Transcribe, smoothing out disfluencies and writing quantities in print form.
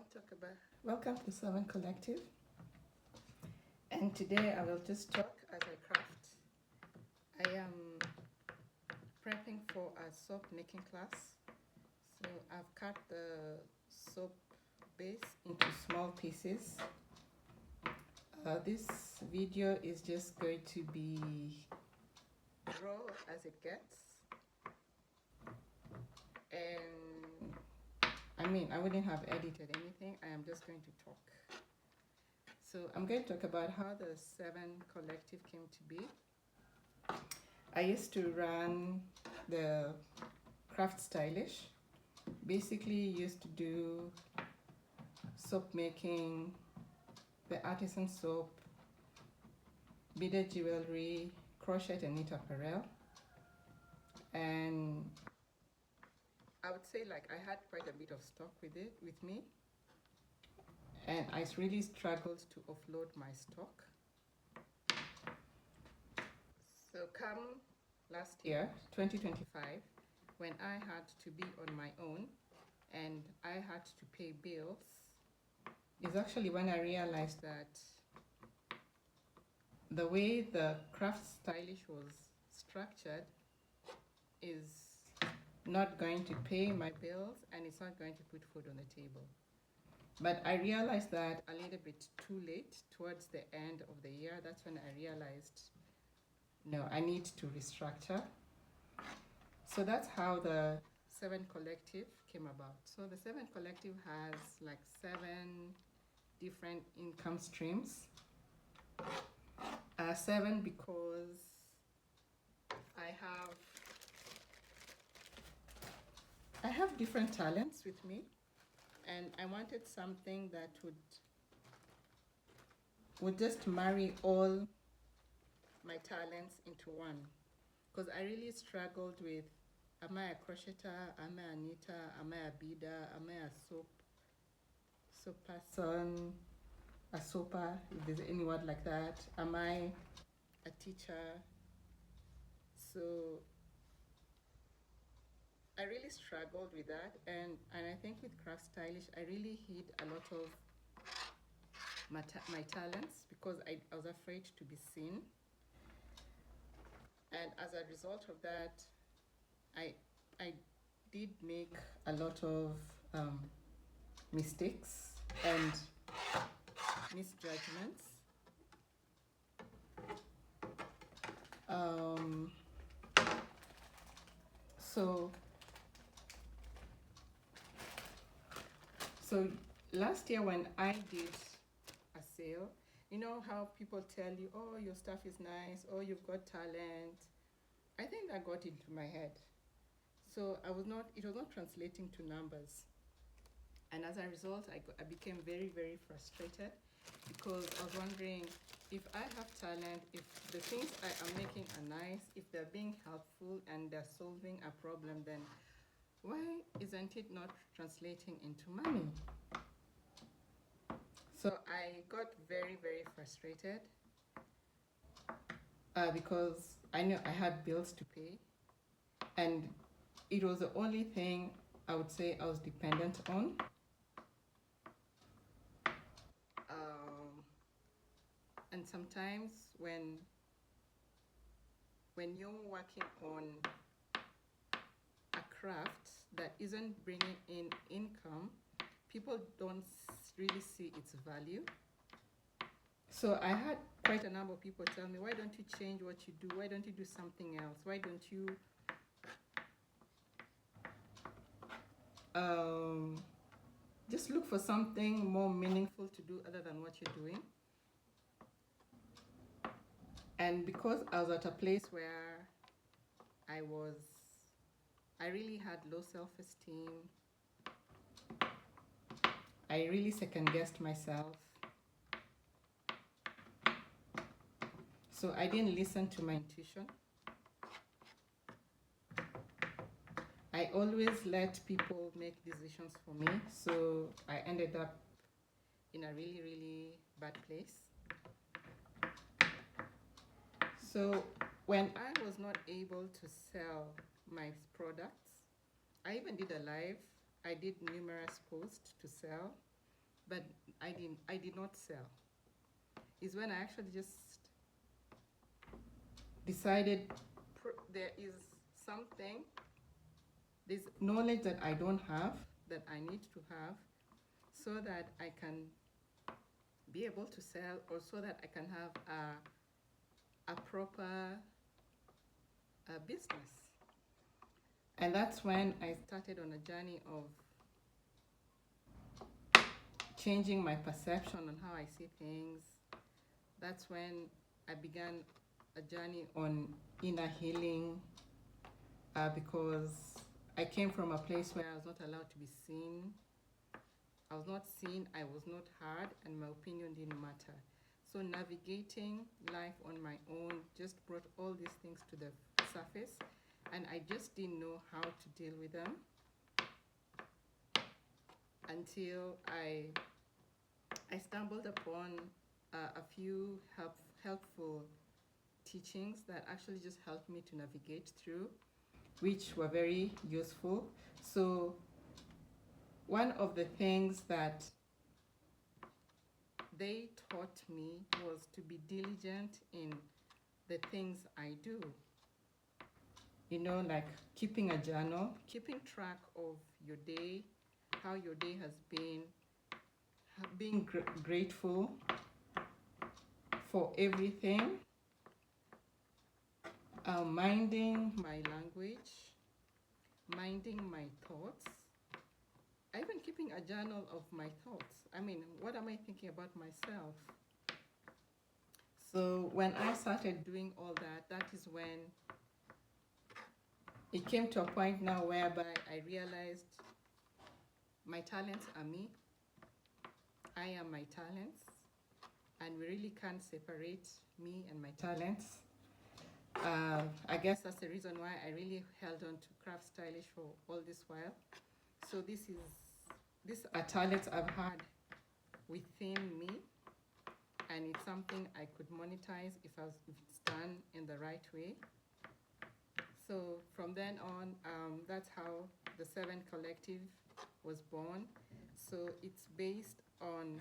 want to talk about. Welcome to Seven Collective, and today I will just talk as I craft. I am prepping for a soap making class, so I've cut the soap base into small pieces. This video is just going to be raw as it gets, and I wouldn't have edited anything. I am just going to talk. So I'm going to talk about how the Seven Collective came to be. I used to run the Craftstylish. Basically used to do soap making, the artisan soap, beaded jewelry, crochet and knit apparel. And I would say like I had quite a bit of stock with me, and I really struggled to offload my stock. So come last year, 2025, when I had to be on my own and I had to pay bills, is actually when I realized that the way the Craftstylish was structured is not going to pay my bills and it's not going to put food on the table. But I realized that a little bit too late, towards the end of the year. That's when I realized, no, I need to restructure. So that's how the Seven Collective came about. So the Seven Collective has like 7 different income streams. 7 because I have different talents with me, and I wanted something that would just marry all my talents into one. Because I really struggled with, am I a crocheter, am I a knitter, am I a beader, am I a soap person, a soaper, if there's any word like that, am I a teacher? So I really struggled with that, and I think with Craftstylish I really hid a lot of my talents because I was afraid to be seen. And as a result of that, I did make a lot of mistakes and misjudgments. So last year when I did a sale, you know how people tell you, oh, your stuff is nice, oh, you've got talent. I think that got into my head. So it was not translating to numbers. And as a result, I became very, very frustrated because I was wondering, if I have talent, if the things I am making are nice, if they're being helpful and they're solving a problem, then why isn't it not translating into money? So I got very, very frustrated because I knew I had bills to pay, and it was the only thing I would say I was dependent on. And sometimes when you're working on a craft that isn't bringing in income, people don't really see its value. So I had quite a number of people tell me, why don't you change what you do? Why don't you do something else? Why don't you just look for something more meaningful to do other than what you're doing? And because I was at a place where I really had low self-esteem, I really second-guessed myself. So I didn't listen to my intuition. I always let people make decisions for me, so I ended up in a really, really bad place. So when I was not able to sell my products, I even did a live. I did numerous posts to sell. but I did not sell. Is when I actually just decided there is something, there's knowledge that I don't have, that I need to have, so that I can be able to sell, or so that I can have a proper business. And that's when I started on a journey of changing my perception on how I see things. That's when I began a journey on inner healing, because I came from a place where I was not allowed to be seen. I was not seen, I was not heard, and my opinion didn't matter. So navigating life on my own just brought all these things to the surface, and I just didn't know how to deal with them until I stumbled upon a few helpful teachings that actually just helped me to navigate through, which were very useful. So one of the things that they taught me was to be diligent in the things I do. You know, like keeping a journal, keeping track of your day, how your day has been, being grateful for everything, minding my language, minding my thoughts, even keeping a journal of my thoughts. I mean, what am I thinking about myself? So when I started doing all that, that is when it came to a point now whereby I realized my talents are me, I am my talents, and we really can't separate me and my talents. I guess that's the reason why I really held on to Craftstylish for all this while. So these are talents I've had within me, and it's something I could monetize if it's done in the right way. So from then on, that's how the Seven Collective was born. So it's based on